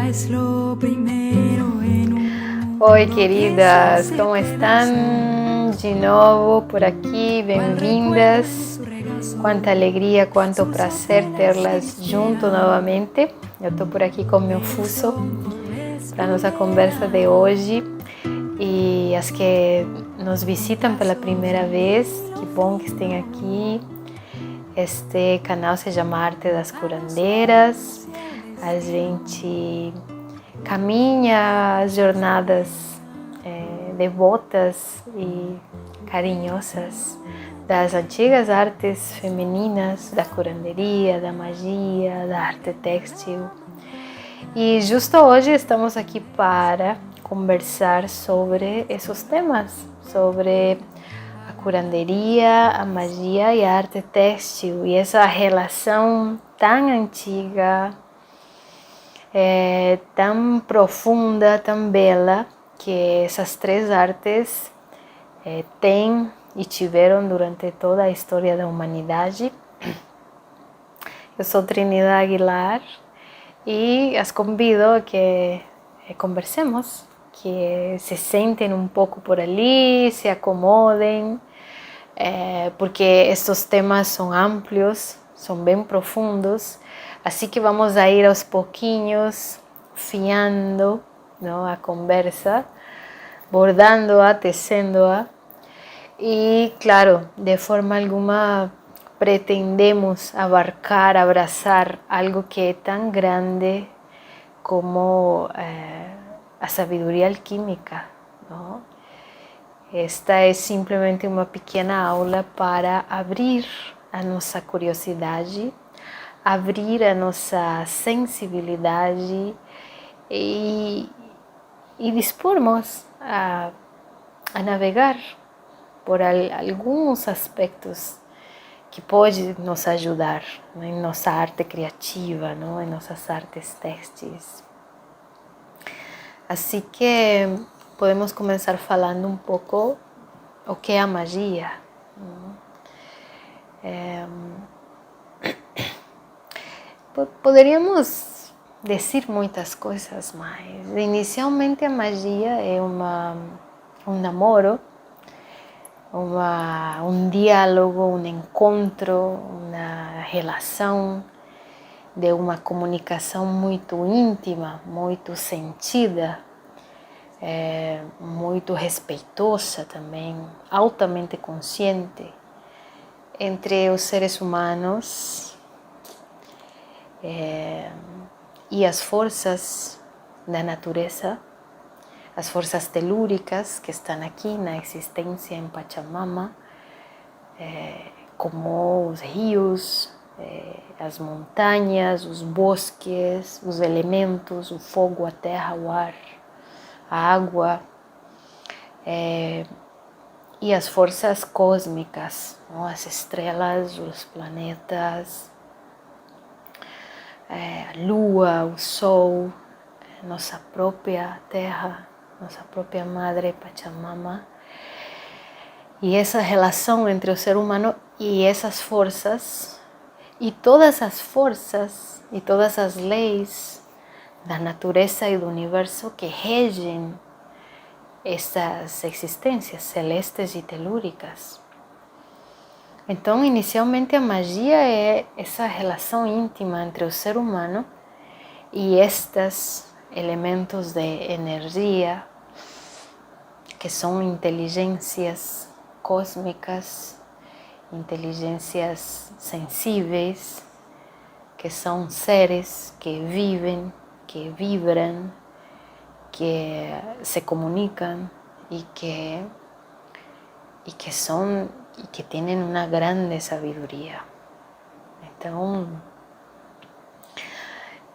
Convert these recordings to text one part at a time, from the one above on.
es lo primero en un Oi, queridas, como estão? De novo por aqui, bem-vindas. Quanta alegria, quanto prazer tê-las junto novamente. Eu estou por aqui com meu fuso para a nossa conversa de hoje. E as que nos visitam pela primeira vez, que bom que estejam aqui. Este canal se chama Arte das Curandeiras. A gente caminha as jornadas devotas e carinhosas das antigas artes femininas, da curanderia, da magia, da arte têxtil. E justo hoje estamos aqui para conversar sobre esses temas, sobre a curanderia, a magia e a arte têxtil, e essa relação tão antiga, tão profunda, tão bela, que essas três artes têm e tiveram durante toda a história da humanidade. Eu sou Trinidad Aguilar e as convido a que conversemos, que se sentem um pouco por ali, se acomodem, porque estes temas são amplos, são bem profundos, assim que vamos a ir aos pouquinhos, fiando, não, a conversa, bordando-a, tecendo-a, e claro, de forma alguma pretendemos abarcar, abraçar algo que é tão grande como a sabedoria alquímica, não? Esta é simplesmente uma pequena aula para abrir a nossa curiosidade, abrir a nossa sensibilidade e dispormos a navegar por alguns aspectos que pode nos ajudar, não, em nossa arte criativa, não, em nossas artes têxteis. Assim que podemos começar falando um pouco o que é a magia. Poderíamos dizer muitas coisas, mas inicialmente a magia é um namoro, um diálogo, um encontro, uma relação de uma comunicação muito íntima, muito sentida, muito respeitosa também, altamente consciente entre os seres humanos e as forças da natureza, as forças telúricas que estão aqui na existência em Pachamama, como os rios, as montanhas, os bosques, os elementos, o fogo, a terra, o ar, a água, e as forças cósmicas, não? As estrelas, os planetas, a lua, o sol, nossa própria terra, nossa própria madre Pachamama. E essa relação entre o ser humano e essas forças, e todas as forças e todas as leis da natureza e do universo que regem essas existências celestes e telúricas. Então, inicialmente, a magia é essa relação íntima entre o ser humano e estes elementos de energia, que são inteligências cósmicas, inteligências sensíveis, que são seres que vivem, que vibram, que se comunicam e que têm uma grande sabedoria. Então,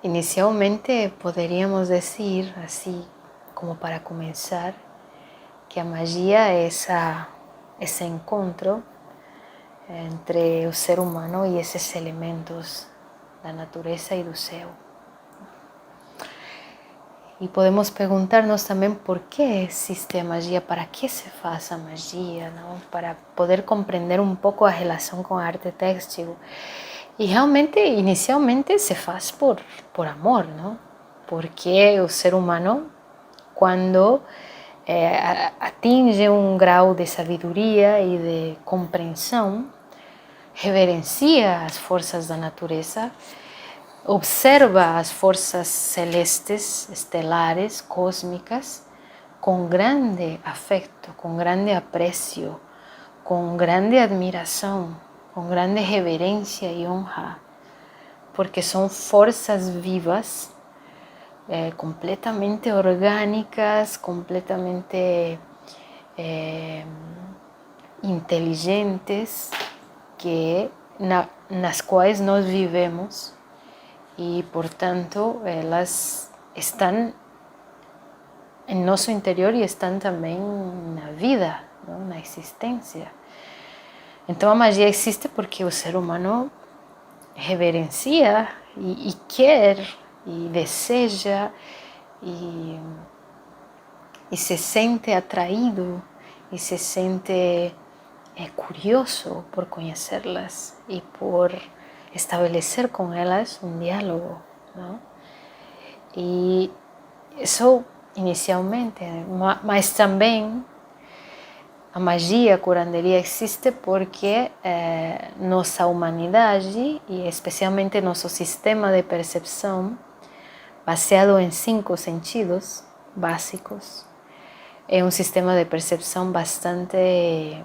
inicialmente poderíamos dizer, assim como para começar, que a magia é esse encontro entre o ser humano e esses elementos da natureza e do céu. E podemos perguntar-nos também por que existe a magia, para que se faz a magia, não? Para poder compreender um pouco a relação com a arte têxtil. E realmente, inicialmente, se faz por amor, não? porque o ser humano, quando atinge um grau de sabedoria e de compreensão, reverencia as forças da natureza, observa as forças celestes, estelares, cósmicas, com grande afeto, com grande aprecio, com grande admiração, com grande reverência e honra, porque são forças vivas, completamente orgânicas, completamente inteligentes, nas quais nós vivemos e, portanto, elas estão em nosso interior e estão também na vida, não? Na existência. Então a magia existe porque o ser humano reverencia e quer e deseja e se sente atraído e se sente curioso por conhecê-las e por estabelecer com elas um diálogo, não? E isso inicialmente, mas também a magia, a curanderia existe porque nossa humanidade e especialmente nosso sistema de percepção, baseado em 5 sentidos básicos, é um sistema de percepção bastante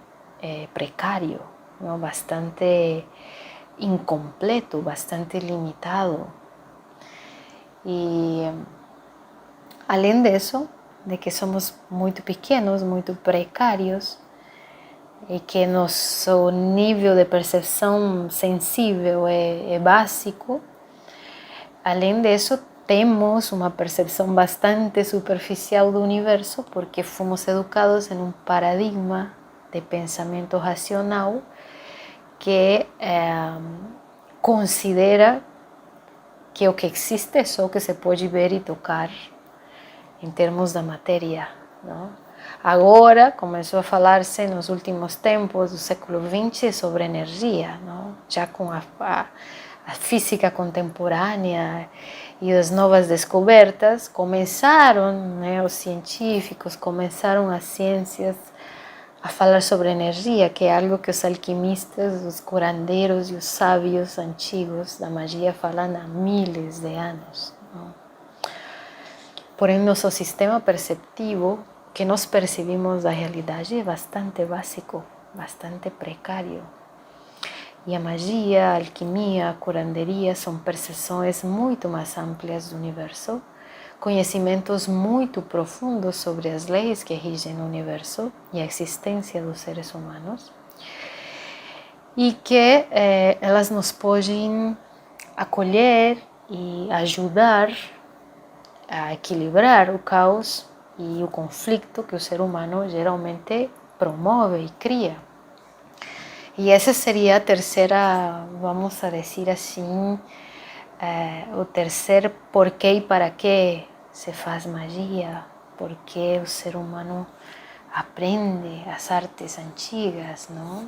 precário, não? Bastante incompleto, bastante limitado. E além disso, de que somos muito pequenos, muito precários, e que nosso nível de percepção sensível é básico, além disso, temos uma percepção bastante superficial do universo, porque fomos educados em um paradigma de pensamento racional que considera que o que existe é só o que se pode ver e tocar em termos da matéria, não? Agora começou a falar-se nos últimos tempos do século XX sobre energia, não? Já com a física contemporânea e as novas descobertas, começaram, né, os científicos, começaram as ciências a falar sobre energia, que é algo que os alquimistas, os curandeiros e os sábios antigos da magia falam há milhares de anos, não? Porém, nosso sistema perceptivo, que nós percebemos da realidade, é bastante básico, bastante precário. E a magia, a alquimia, a curanderia são percepções muito mais amplas do universo, conhecimentos muito profundos sobre as leis que regem o universo e a existência dos seres humanos, e que elas nos podem acolher e ajudar a equilibrar o caos e o conflito que o ser humano geralmente promove e cria. E essa seria a terceira, vamos a dizer assim, o terceiro porquê e para que se faz magia, porque o ser humano aprende as artes antigas, não?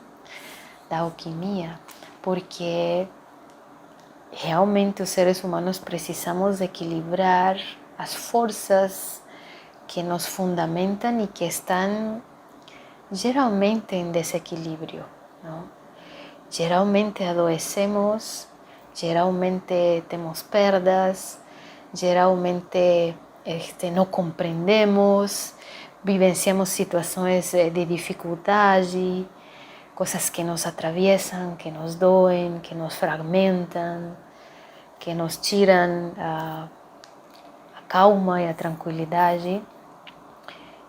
Da alquimia, porque realmente os seres humanos precisamos equilibrar as forças que nos fundamentam e que estão geralmente em desequilíbrio, não? Geralmente adoecemos, geralmente temos perdas, geralmente não compreendemos, vivenciamos situações de dificuldade, coisas que nos atravessam, que nos doem, que nos fragmentam, que nos tiram a calma e a tranquilidade.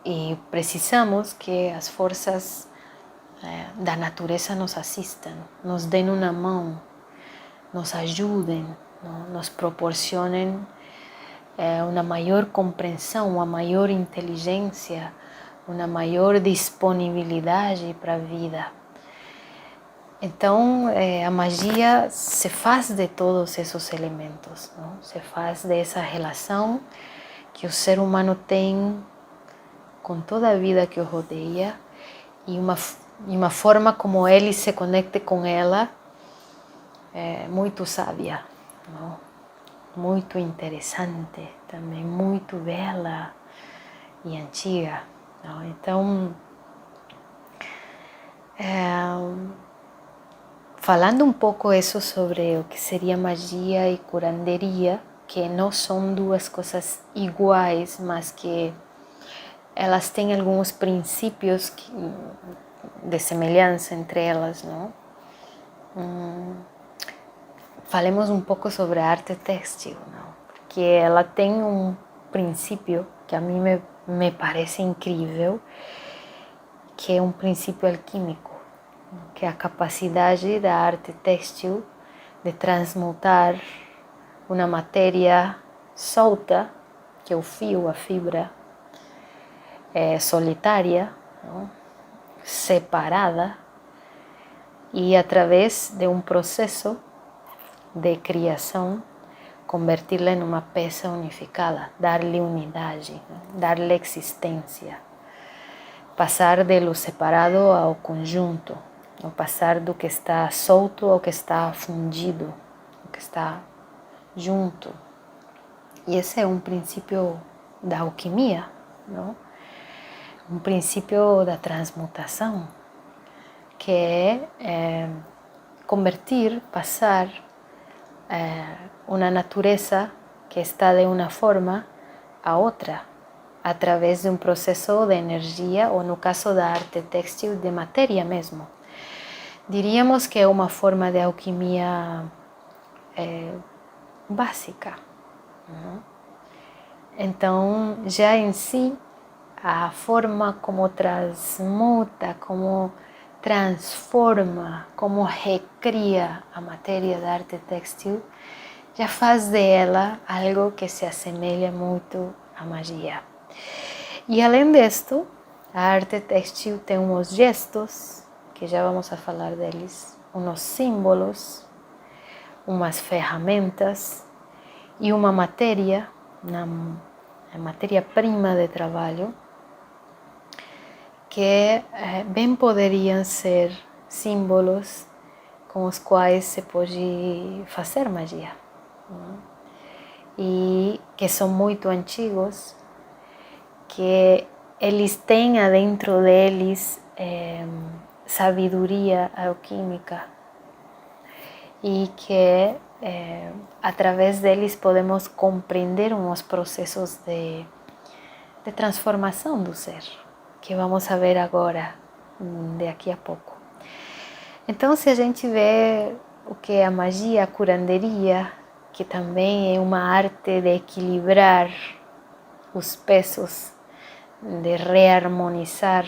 E precisamos que as forças da natureza nos assistam, nos deem uma mão, nos ajudem, nos proporcionem uma maior compreensão, uma maior inteligência, uma maior disponibilidade para a vida. Então, a magia se faz de todos esses elementos, não? Se faz dessa relação que o ser humano tem com toda a vida que o rodeia e uma forma como ele se conecta com ela muito sábia, não? muito interessante, também muito bela e antiga. Não? Então, falando um pouco isso sobre o que seria magia e curanderia, que não são duas coisas iguais, mas que elas têm alguns princípios de semelhança entre elas, não? Falemos um pouco sobre a arte têxtil, não? Porque ela tem um princípio que a mim me parece incrível, que é um princípio alquímico, que é a capacidade da arte têxtil de transmutar uma matéria solta, que é o fio, a fibra, solitária, não? Separada, e através de um processo de criação, converti-la em uma peça unificada, dar-lhe unidade, né? Dar-lhe existência, passar de lo separado ao conjunto, ou passar do que está solto ao que está fundido, o que está junto. E esse é um princípio da alquimia, não? Um princípio da transmutação, que é convertir, passar uma natureza que está de uma forma a outra, através de um processo de energia, ou no caso da arte têxtil, de matéria mesmo. Diríamos que é uma forma de alquimia básica. Então, já em si, a forma como transmuta, como transforma, como recria a matéria da arte têxtil, já faz dela algo que se assemelha muito à magia. E além disto, a arte têxtil tem uns gestos, que já vamos a falar deles, uns símbolos, umas ferramentas e uma matéria, a matéria-prima de trabalho, que bem poderiam ser símbolos com os quais se pode fazer magia, não? E que são muito antigos, que eles têm dentro deles sabedoria alquímica, e que através deles podemos compreender uns processos de transformação do ser, que vamos ver agora, daqui a pouco. Então, se a gente vê o que é a magia, a curanderia, que também é uma arte de equilibrar os pesos, de reharmonizar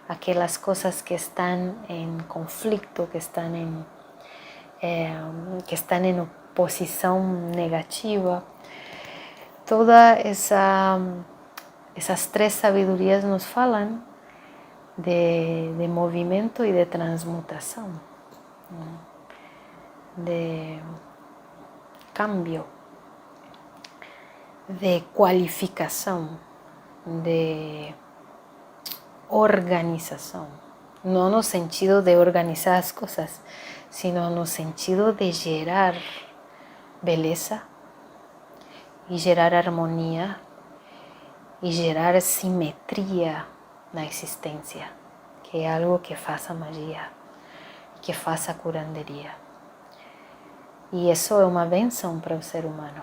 aquelas coisas que estão em conflito, que estão em oposição negativa. Toda essas três sabedorias nos falam de movimento e de transmutação, de cambio, de qualificação, de organização. Não no sentido de organizar as coisas, sino no sentido de gerar beleza e gerar harmonia e gerar simetria na existência, que é algo que faz a magia, que faz a curanderia. E isso é uma bênção para o ser humano,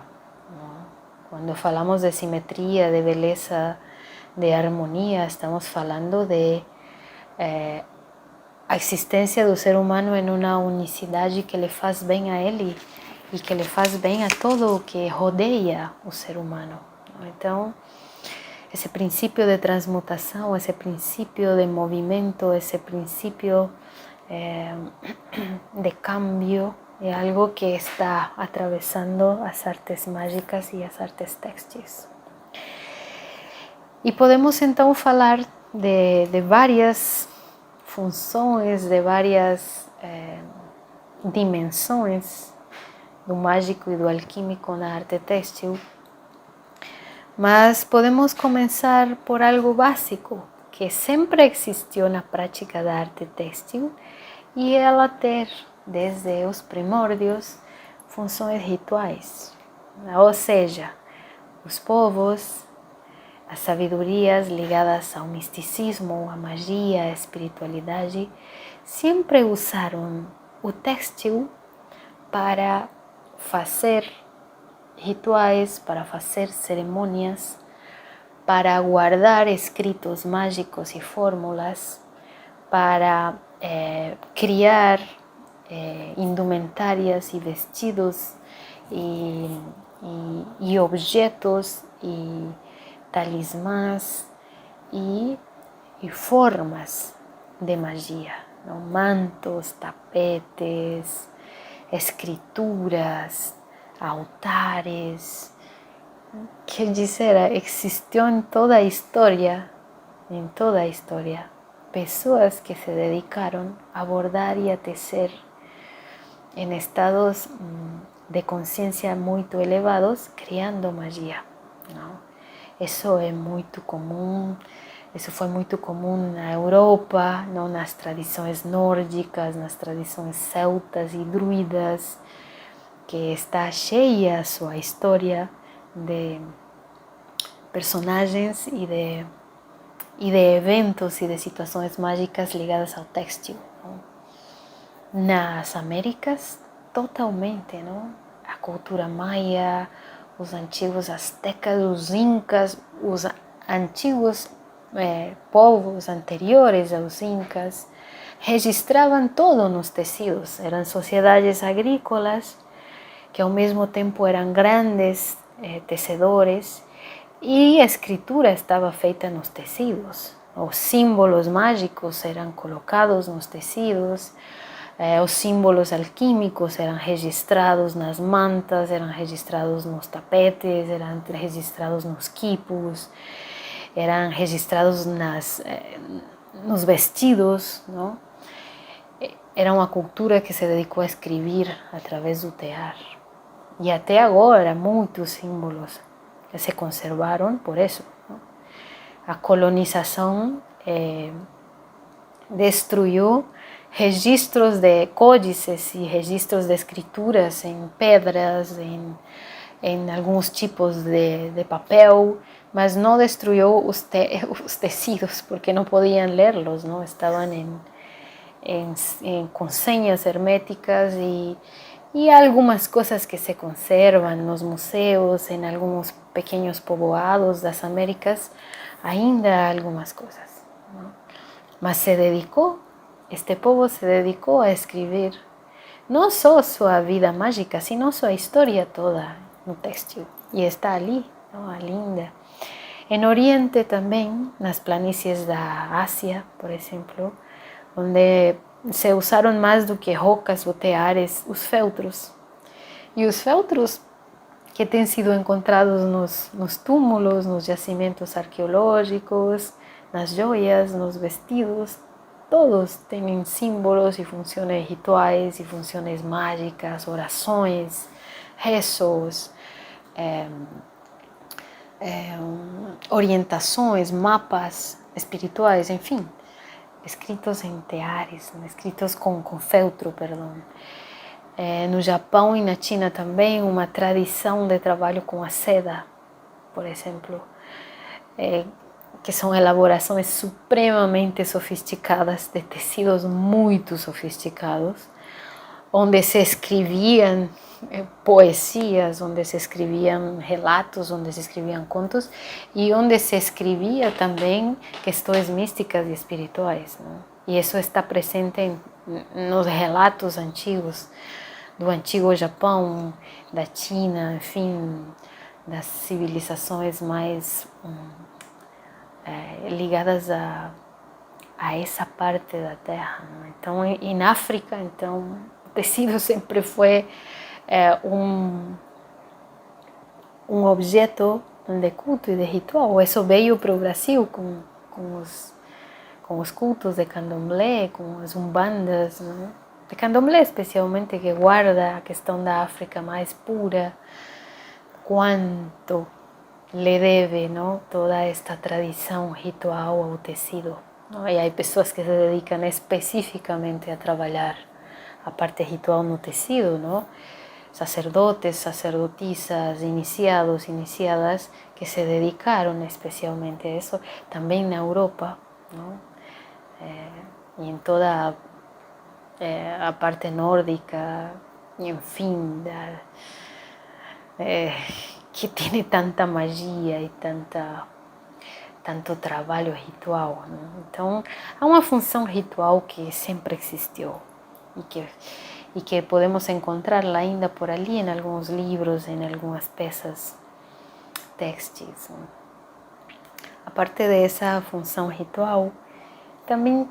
não? Quando falamos de simetria, de beleza, de harmonia, estamos falando de a existência do ser humano em uma unicidade que lhe faz bem a ele e que lhe faz bem a todo o que rodeia o ser humano. Então, esse princípio de transmutação, esse princípio de movimento, esse princípio de cambio, é algo que está atravessando as artes mágicas e as artes têxteis. E podemos então falar de várias funções, de várias dimensões do mágico e do alquímico na arte têxtil. Mas podemos começar por algo básico, que sempre existiu na prática da arte têxtil, e ela ter, desde os primórdios, funções rituais. Ou seja, os povos, as sabedorias ligadas ao misticismo, à magia, à espiritualidade, sempre usaram o têxtil para fazer rituais, para fazer cerimônias, para guardar escritos mágicos e fórmulas, para criar indumentárias e vestidos e objetos e talismãs e formas de magia, não? Mantos, tapetes, escrituras, altares. Quer dizer, existiu em toda a história, pessoas que se dedicaram a bordar e a tecer em estados de consciência muito elevados, criando magia, não? Isso é muito comum, isso foi muito comum na Europa, não? Nas tradições nórdicas, nas tradições celtas e druidas, que está cheia a sua história de personagens e de eventos e de situações mágicas ligadas ao têxtil, não? Nas Américas, totalmente, não? A cultura maia, os antigos astecas, os incas, os antigos povos anteriores aos incas, registravam todo nos tecidos. Eram sociedades agrícolas que ao mesmo tempo eram grandes tecedores, e a escritura estava feita nos tecidos. Os símbolos mágicos eram colocados nos tecidos, os símbolos alquímicos eram registrados nas mantas, eram registrados nos tapetes, eram registrados nos quipos, eram registrados nos vestidos, não? Era uma cultura que se dedicou a escrever através do tear. E até agora muitos símbolos se conservaram por isso, não? A colonização destruiu registros de códices e registros de escrituras em pedras, em alguns tipos de papel, mas não destruiu os tecidos, porque não podiam lê-los, não? Estavam com senhas herméticas e algumas coisas que se conservam nos museus, em alguns pequenos povoados das Américas, ainda há algumas coisas, não? Mas este povo se dedicou a escrever não só sua vida mágica, sino sua história toda no têxtil. E está ali, não? Linda. Em Oriente também, nas planícies da Ásia, por exemplo, onde se usaram mais do que rocas ou teares, os feltros. E os feltros que têm sido encontrados nos túmulos, nos jacimentos arqueológicos, nas joias, nos vestidos, todos têm símbolos e funções rituais e funções mágicas, orações, rezos, orientações, mapas espirituais, enfim, escritos em teares, escritos com feltro, perdão. No Japão e na China também, uma tradição de trabalho com a seda, por exemplo, que são elaborações supremamente sofisticadas, de tecidos muito sofisticados, onde se escreviam poesias, onde se escreviam relatos, onde se escreviam contos e onde se escrevia também questões místicas e espirituais, não? E isso está presente nos relatos antigos, do antigo Japão, da China, enfim, das civilizações mais ligadas a essa parte da Terra, não? Então, em África, então, o tecido sempre foi um objeto de culto e de ritual. Isso veio para o Brasil com os cultos de candomblé, com as umbandas, não? De candomblé especialmente, que guarda a questão da África mais pura, quanto lhe deve, não? Toda esta tradição ritual ao tecido, não? E há pessoas que se dedicam especificamente a trabalhar a parte ritual no tecido, não? sacerdotes, sacerdotisas, iniciados, iniciadas, que se dedicaron especialmente a eso, también en Europa, ¿no? Y en toda la parte nórdica, y en fin, que tiene tanta magia y tanto trabalho ritual, né? Então, há uma função ritual que sempre existiu e que podemos encontrá-la ainda por ali em alguns livros, em algumas peças textis, né? A parte dessa função ritual, também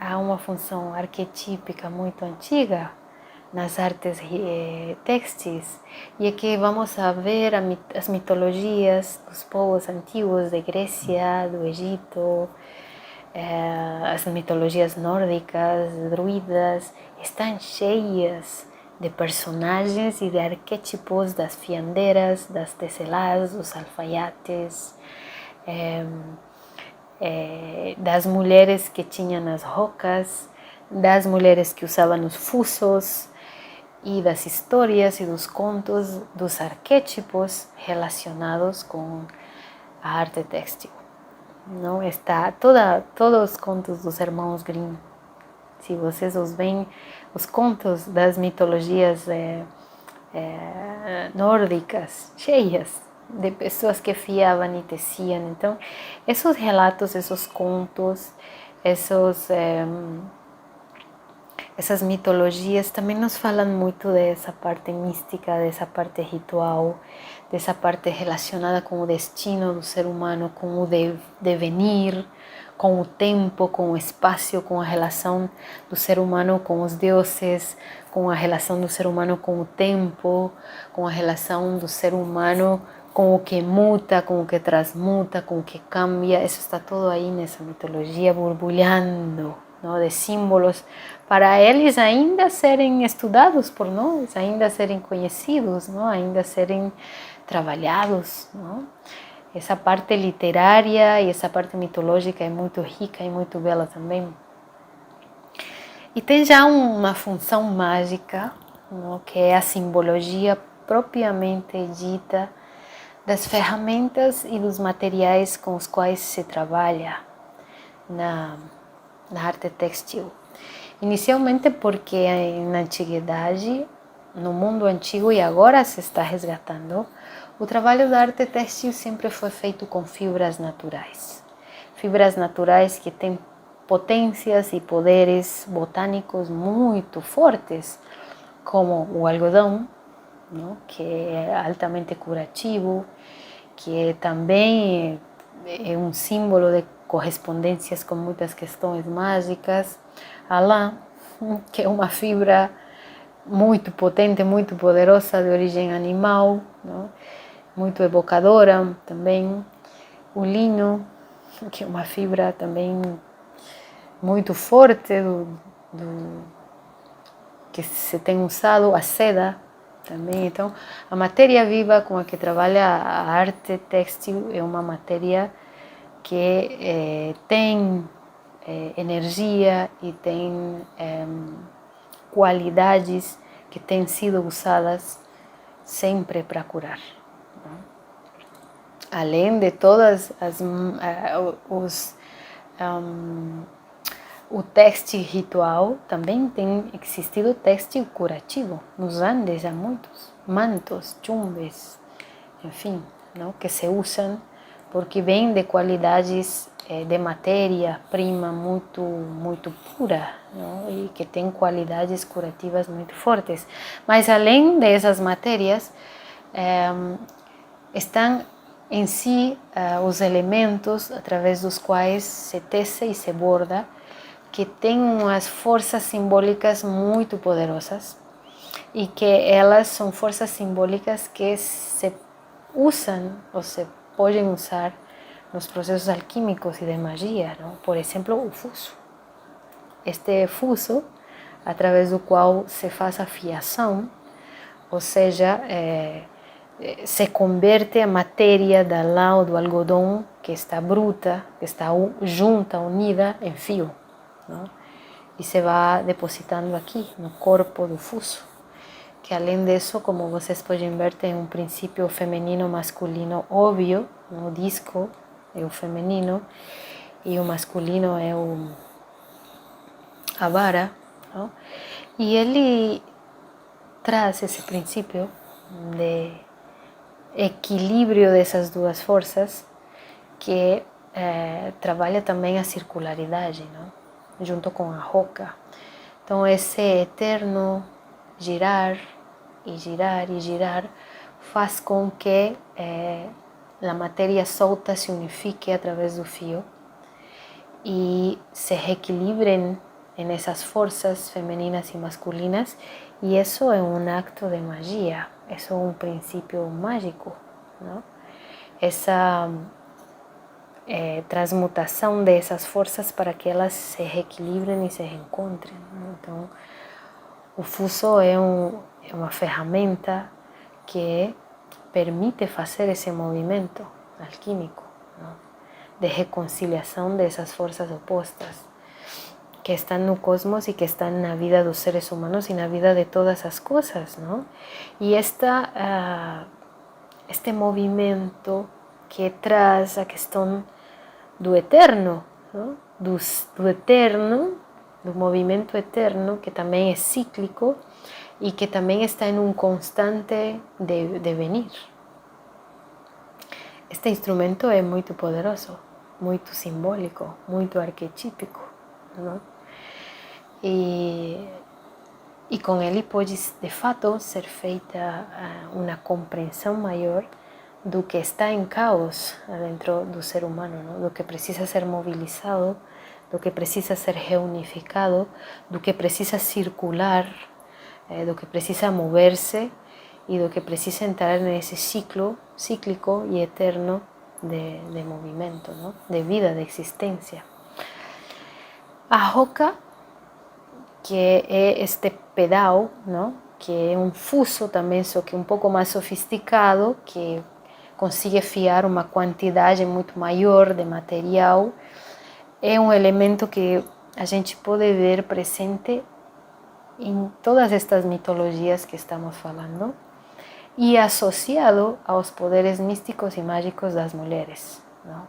há uma função arquetípica muito antiga nas artes textis, e é que vamos a ver as mitologias dos povos antigos da Grécia, do Egito, as mitologias nórdicas, druidas, estão cheias de personagens e de arquétipos das fiandeiras, das tecelãs, dos alfaiates, das mulheres que tinham as rocas, das mulheres que usavam os fusos, e das histórias e dos contos, dos arquétipos relacionados com a arte textil. Não está todos os contos dos irmãos Grimm. Se vocês os veem, os contos das mitologias nórdicas, cheias de pessoas que fiavam e teciam. Então, esses relatos, esses contos, essas mitologias também nos falam muito dessa parte mística, dessa parte ritual, dessa parte relacionada com o destino do ser humano, com o devenir, com o tempo, com o espaço, com a relação do ser humano com os deuses, com a relação do ser humano com o tempo, com a relação do ser humano com o que muta, com o que transmuta, com o que cambia. Isso está tudo aí nessa mitologia borbulhando, não? De símbolos para eles ainda serem estudados por nós, ainda serem conhecidos, não? Ainda serem trabalhados, não? Essa parte literária e essa parte mitológica é muito rica e muito bela também. E tem já uma função mágica, não? Que é a simbologia propriamente dita das ferramentas e dos materiais com os quais se trabalha na arte textil. Inicialmente porque na antiguidade, no mundo antigo e agora se está resgatando, o trabalho da arte textil sempre foi feito com fibras naturais. Fibras naturais que têm potências e poderes botânicos muito fortes, como o algodão, não? Que é altamente curativo, que também é um símbolo de correspondências com muitas questões mágicas. A lã, que é uma fibra muito potente, muito poderosa, de origem animal, não? Muito evocadora também. O linho, que é uma fibra também muito forte, que se tem usado. A seda também. Então, a matéria viva com a que trabalha a arte textil é uma matéria que tem energia e tem qualidades que têm sido usadas sempre para curar. Além de todas o têxtil ritual, também tem existido têxtil curativo. Nos Andes há muitos mantos, chumbes, enfim, não? Que se usam porque vêm de qualidades de matéria-prima muito pura, não? E que tem qualidades curativas muito fortes. Mas além dessas matérias, estão em si os elementos através dos quais se tece e se borda, que têm umas forças simbólicas muito poderosas e que elas são forças simbólicas que se usam ou se podem usar nos processos alquímicos e de magia, não? Por exemplo, o fuso. Este fuso, através do qual se faz a fiação, ou seja, se converte a matéria da lã ou do algodão que está bruta, que está junta, unida, em fio, não? E se vai depositando aqui no corpo do fuso. que além disso, como vocês podem ver, tem um princípio feminino masculino óbvio. O disco é o feminino e o masculino é a vara, não? E ele traz esse princípio de equilíbrio dessas duas forças que trabalha também a circularidade, não? Junto com a roca. Então esse eterno girar e girar e girar faz com que a matéria solta se unifique através do fio e se reequilibrem em essas forças femininas e masculinas, e isso é um acto de magia, isso é um princípio mágico, não? Essa transmutação dessas forças para que elas se reequilibrem e se reencontrem, não? Então o fuso é uma ferramenta que permite fazer esse movimento alquímico, não? De reconciliação dessas forças opostas que estão no cosmos e que estão na vida dos seres humanos e na vida de todas as coisas, não? E este movimento que traz a questão do eterno, não? Do eterno, do movimento eterno, que também é cíclico e que também está em um constante devenir. Este instrumento é muito poderoso, muito simbólico, muito arquetípico, não? E com ele pode, de fato, ser feita uma compreensão maior do que está em caos dentro do ser humano, não? Do que precisa ser mobilizado, do que precisa ser reunificado, do que precisa circular, do que precisa mover-se e do que precisa entrar nesse ciclo cíclico e eterno de movimento, não? De vida, de existência. A roca, que é este pedal, não? Que é um fuso também, só que um pouco mais sofisticado, que consegue fiar uma quantidade muito maior de material, é um elemento que a gente pode ver presente em todas estas mitologias que estamos falando e associado aos poderes místicos e mágicos das mulheres, não?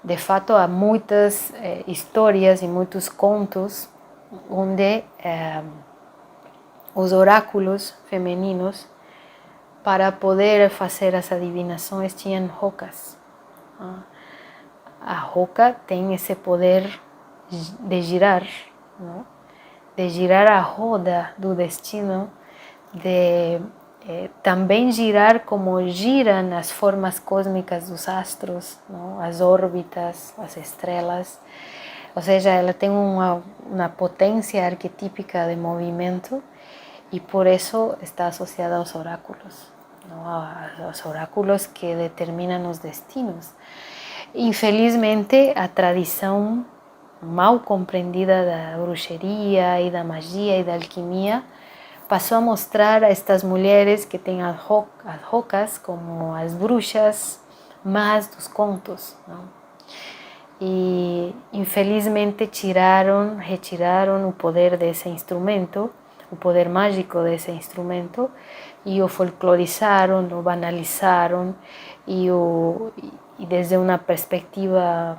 De fato, há muitas histórias e muitos contos onde os oráculos femininos, para poder fazer as adivinações, tinham rocas. A roca tem esse poder de girar, não? De girar a roda do destino, de também girar como giram as formas cósmicas dos astros, não? As órbitas, as estrelas. Ou seja, ela tem uma potência arquetípica de movimento e por isso está associada aos oráculos, não? Aos oráculos que determinam os destinos. Infelizmente, a tradição mal compreendida da bruxaria e da magia e da alquimia passou a mostrar a estas mulheres que têm as rocas como as bruxas más dos contos, não? E infelizmente retiraram o poder desse instrumento, o poder mágico desse instrumento, e o folclorizaram, o banalizaram e desde uma perspectiva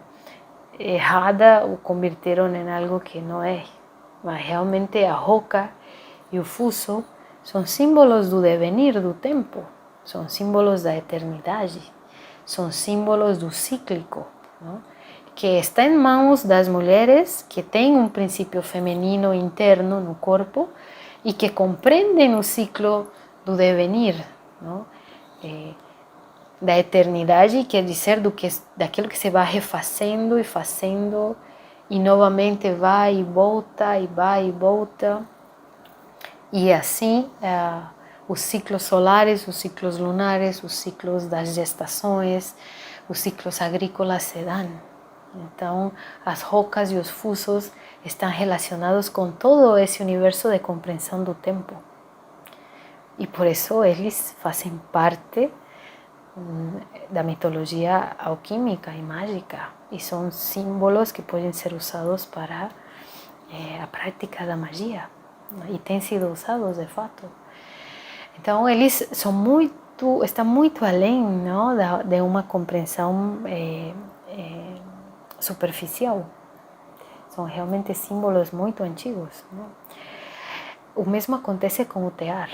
errada o convirtieron en algo que no es. Mas realmente a roca e o fuso são símbolos do devenir do tempo, são símbolos da eternidade, são símbolos do cíclico, não? Que está em mãos das mulheres que têm um princípio feminino interno no corpo e que compreendem o ciclo do devenir, não? Da eternidade, quer dizer daquilo que se vai refazendo e fazendo e novamente vai e volta e vai e volta. E assim os ciclos solares, os ciclos lunares, os ciclos das gestações, os ciclos agrícolas se dão. Então as rocas e os fusos estão relacionados com todo esse universo de compreensão do tempo. E por isso eles fazem parte da mitologia alquímica e mágica e são símbolos que podem ser usados para a prática da magia, e têm sido usados de fato. Então eles estão muito além, não, de uma compreensão superficial. São realmente símbolos muito antigos, não? O mesmo acontece com o tear.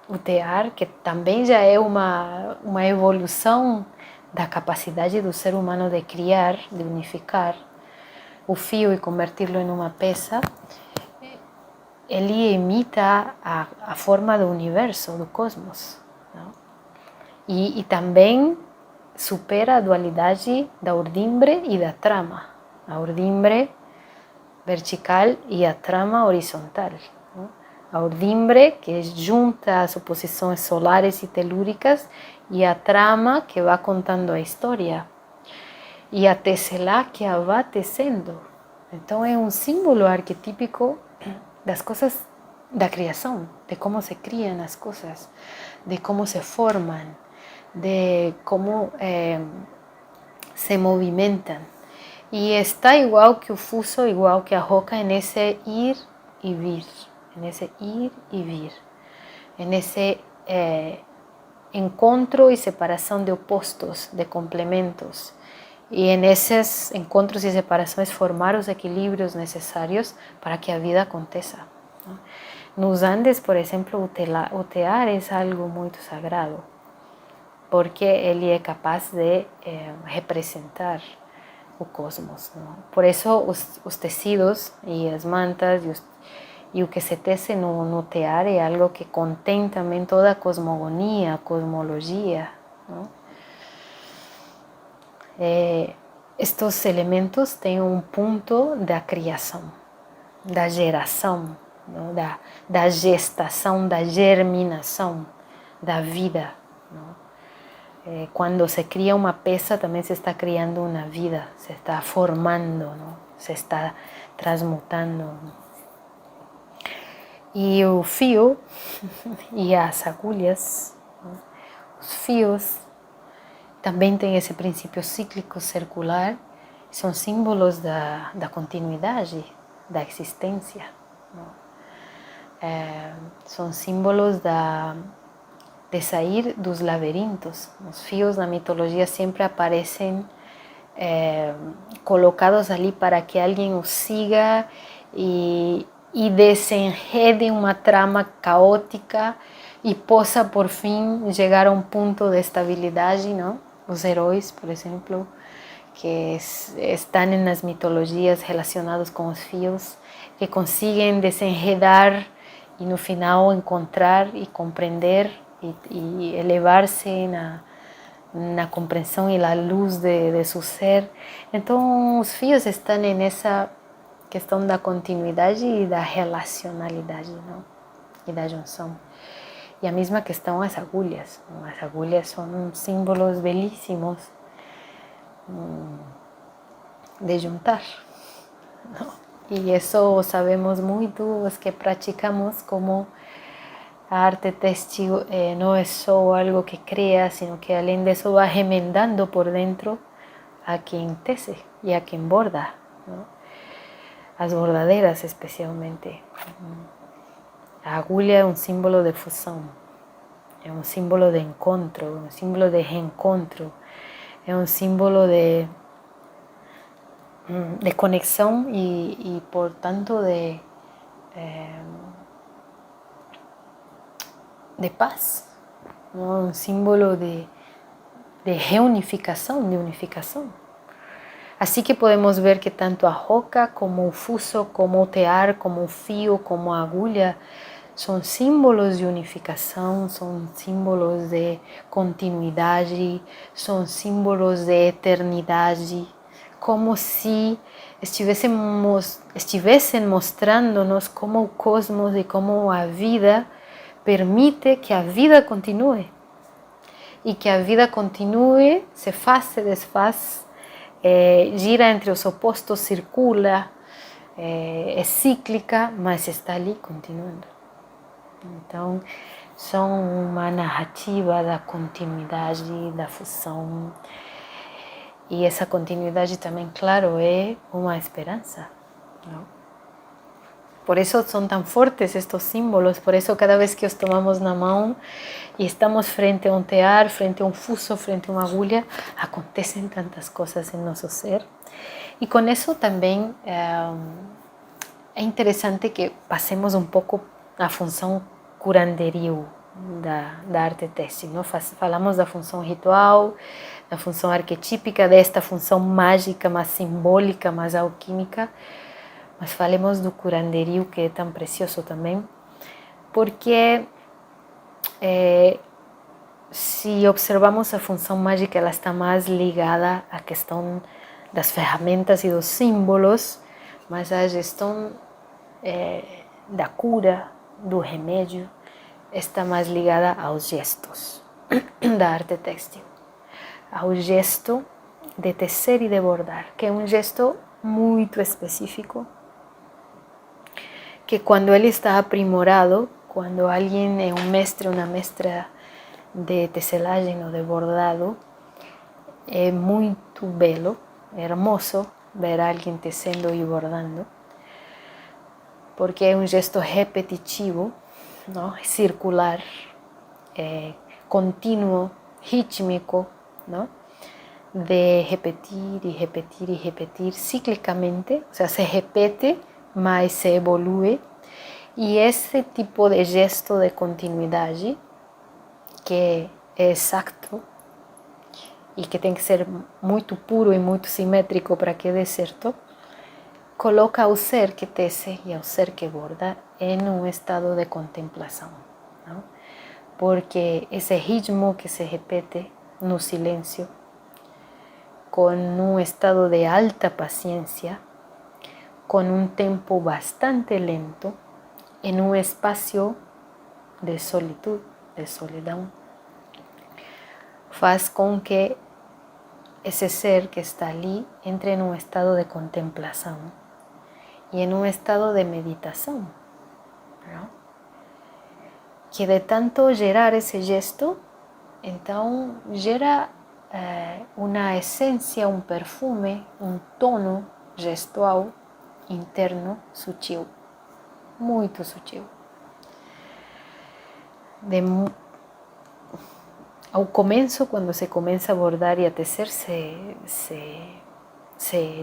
O tear, que também já é uma evolução da capacidade do ser humano de criar, de unificar o fio e converti-lo em uma peça, ele imita a forma do universo, do cosmos, não? E também supera a dualidade da urdimbre e da trama. A urdimbre vertical e a trama horizontal, não? A urdimbre, que junta as oposições solares e telúricas, e a trama, que vai contando a história, e a tecelã, que a vai tecendo. Então é um símbolo arquetípico das coisas da criação, de como se criam as coisas, de como se formam, de como se movimentam. E está igual que o fuso, igual que a roca, nesse ir e vir, nesse ir e vir, nesse encontro e separação de opostos, de complementos. E nesses encontros e separações formar os equilíbrios necessários para que a vida aconteça. Nos Andes, por exemplo, o tear é algo muito sagrado, porque ele é capaz de representar o cosmos, não? Por isso os tecidos e as mantas e o que se tece no tear é algo que contém também toda a cosmogonia, a cosmologia, não? Estes elementos têm um ponto da criação, da geração, não? Da gestação, da germinação, da vida, não? Quando se cria uma peça, também se está criando uma vida, se está formando, não? Se está transmutando, não? E o fio e as agulhas, não? Os fios também têm esse princípio cíclico circular, são símbolos da continuidade, da existência, não? São símbolos de sair dos laberintos. Os fios na mitologia sempre aparecem colocados ali para que alguém os siga e desenrede uma trama caótica e possa por fim chegar a um ponto de estabilidade, não? Os heróis, por exemplo, que estão nas mitologias relacionados com os fios, que conseguem desenredar e no final encontrar e compreender e elevar-se na compreensão e na luz de seu ser. Então os fios estão nessa questão da continuidade e da relacionalidade, não? E da junção. E a mesma questão as agulhas, não? As agulhas são símbolos belíssimos de juntar, não? E isso sabemos muito os que praticamos, como a arte têxtil não é só algo que cria, sino que além disso vai remendando por dentro a quem tece e a quem borda, não? As bordadeiras especialmente. A agulha é um símbolo de fusão, é um símbolo de encontro, um símbolo de reencontro, é um símbolo de conexão e portanto de paz, não? Um símbolo de reunificação, de unificação. Assim que podemos ver que tanto a roca como o fuso, como o tear, como o fio, como a agulha são símbolos de unificação, são símbolos de continuidade, são símbolos de eternidade, como se estivessem mostrando-nos como o cosmos e como a vida permite que a vida continue. E que a vida continue, se faz, se desfaz, gira entre os opostos, circula, é cíclica, mas está ali continuando. Então, são uma narrativa da continuidade, da fusão. E essa continuidade também, claro, é uma esperança, não? Por eso son tan fuertes estos símbolos, por eso cada vez que os tomamos na mão y estamos frente a un tear, frente a un fuso, frente a una agulha, acontecen tantas cosas en nuestro ser. Y con eso también é interessante que passemos um pouco a função curanderio da arte têxtil. Não? Falamos da função ritual, da função arquetípica, desta função mágica, mais simbólica, mais alquímica, mas falemos do curanderio, que é tão precioso também, porque se observamos a função mágica, ela está mais ligada à questão das ferramentas e dos símbolos, mas a gestão da cura, do remédio, está mais ligada aos gestos da arte têxtil, ao gesto de tecer e de bordar, que é um gesto muito específico, que quando ele está aprimorado, quando alguém é um mestre, uma mestra de tecelagem ou de bordado, é muito belo, é hermoso ver alguém tecendo e bordando, porque é um gesto repetitivo, não? Circular, contínuo, rítmico, não? De repetir e repetir e repetir ciclicamente, ou seja, se repete, mas se evolui, e esse tipo de gesto de continuidade, que é exato e que tem que ser muito puro e muito simétrico para que dê certo, coloca ao ser que tece e ao ser que borda em um estado de contemplação, não? Porque esse ritmo que se repete no silêncio, com um estado de alta paciência, com um tempo bastante lento, em um espaço de solitude, de solidão, faz com que esse ser que está ali entre em um estado de contemplação e em um estado de meditação, não? Que de tanto gerar esse gesto, então gera uma essência, um perfume, um tono gestual interno sutil, muito sutil. Ao começo, quando se começa a bordar e a tecer, se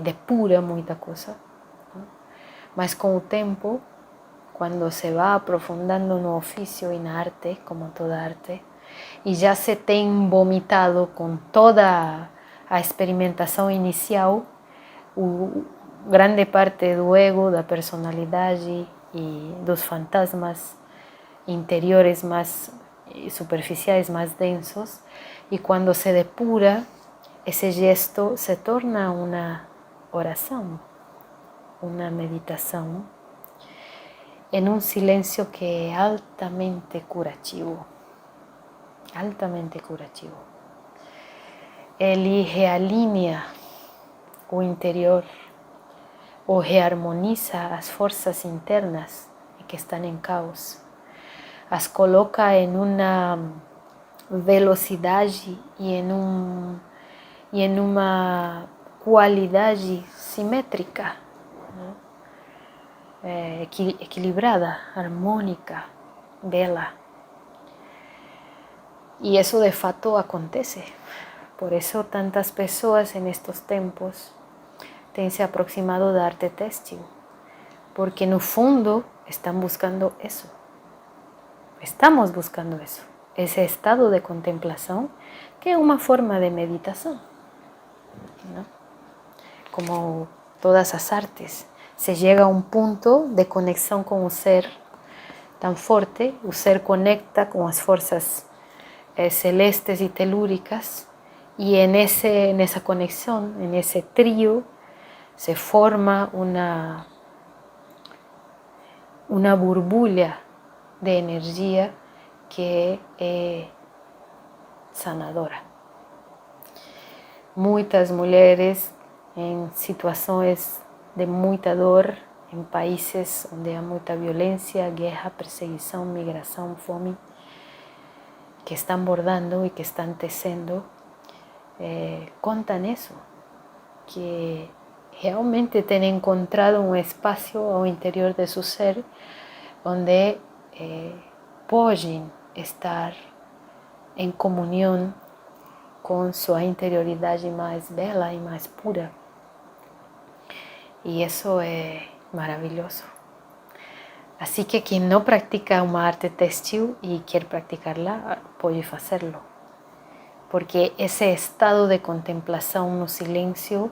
depura muita coisa, não? Mas com o tempo, quando se vai aprofundando no ofício e na arte, como toda arte, e já se tem vomitado com toda a experimentação inicial, grande parte do ego, da personalidade e dos fantasmas interiores mais superficiais, mais densos, e quando se depura, esse gesto se torna uma oração, uma meditação, em um silêncio que é altamente curativo. Altamente curativo. Ele realinea o interior, ou reharmoniza as forças internas que estão em caos, as coloca em uma velocidade e em uma qualidade simétrica, equilibrada, harmônica, bela. E isso de fato acontece. Por isso tantas pessoas em estes tempos têm se aproximado da arte têxtil, porque no fundo estão buscando isso. Estamos buscando isso, esse estado de contemplação, que é uma forma de meditação, não? Como todas as artes, se chega a um ponto de conexão com o ser tão forte, o ser conecta com as forças celestes e telúricas, e nessa conexão, nesse trio, se forma uma borbulha de energia que é sanadora. Muitas mulheres em situações de muita dor, em países onde há muita violência, guerra, perseguição, migração, fome, que estão bordando e que estão tecendo, contam isso, que realmente tenham encontrado um espaço ao interior de seu ser onde podem estar em comunhão com sua interioridade mais bela e mais pura. E isso é maravilhoso. Assim que quem não pratica uma arte textil e quer praticarla, pode fazê-lo. Porque esse estado de contemplação no silêncio,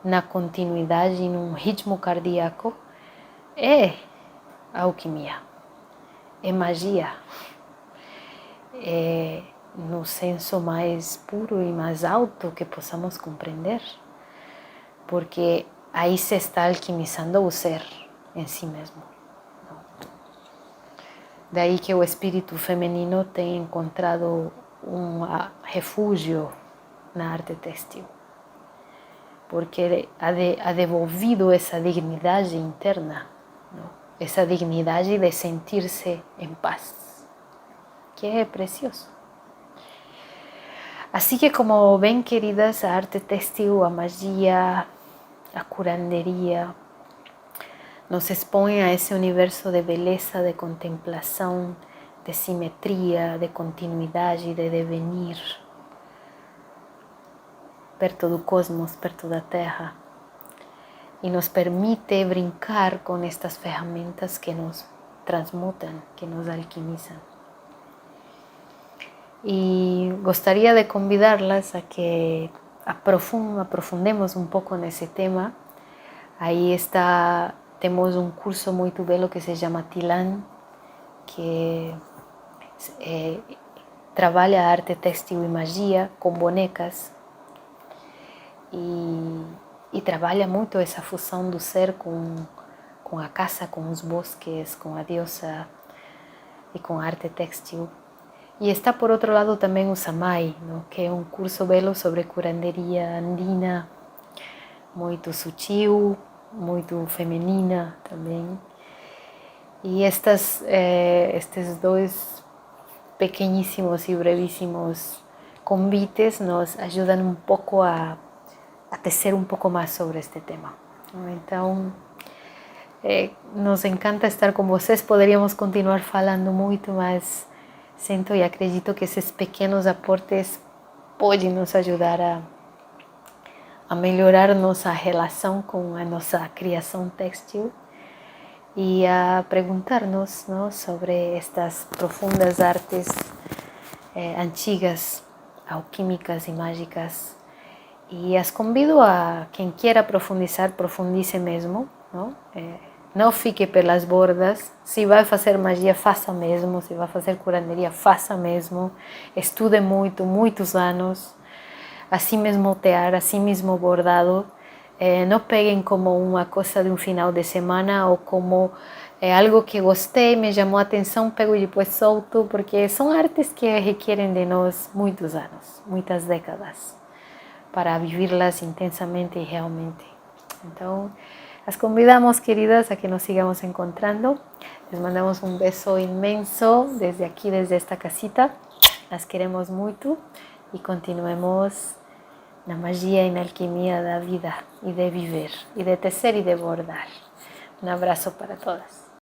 na continuidade, num ritmo cardíaco, é alquimia, é magia, é no senso mais puro e mais alto que possamos compreender, porque aí se está alquimizando o ser em si mesmo. Daí que o espírito feminino tem encontrado um refúgio na arte textil, porque ha devolvido essa dignidade interna, não? Essa dignidade de sentir-se em paz, que é precioso. Assim que, como bem queridas, a arte textil, a magia, a curanderia, nos expõe a esse universo de beleza, de contemplação, de simetria, de continuidade, de devenir, perto do cosmos, perto da Terra, e nos permite brincar com estas ferramentas que nos transmutam, que nos alquimizam. E gostaria de convidá-las a que aprofundemos um pouco nesse tema. Aí temos um curso muito belo que se chama Tilan, que trabalha arte textil e magia com bonecas e trabalha muito essa fusão do ser com a casa, com os bosques, com a deusa e com a arte textil. E está por outro lado também o Samay, não? Que é um curso belo sobre curanderia andina, muito sutil, muito feminina também. E estes dois pequeníssimos e brevíssimos convites nos ajudam um pouco a tecer um pouco mais sobre este tema. Então, nos encanta estar com vocês, poderíamos continuar falando muito, mas sinto e acredito que esses pequenos aportes podem nos ajudar a melhorar nossa relação com a nossa criação textil e a perguntar-nos, não, sobre estas profundas artes antigas, alquímicas e mágicas. E as convido a quem queira profundizar, profundize mesmo, não? Não fique pelas bordas. Se vai fazer magia, faça mesmo. Se vai fazer curanderia, faça mesmo. Estude muito, muitos anos. Assim mesmo tear, assim mesmo bordado. Não peguem como uma coisa de um final de semana ou como algo que gostei, me chamou a atenção, pego e depois solto, porque são artes que requerem de nós muitos anos, muitas décadas, para vivê-las intensamente e realmente. Então, as convidamos, queridas, a que nos sigamos encontrando. Les mandamos um beijo imenso desde aqui, desde esta casita. Las queremos muito e continuemos na magia e na alquimia da vida e de viver, e de tecer e de bordar. Um abraço para todas.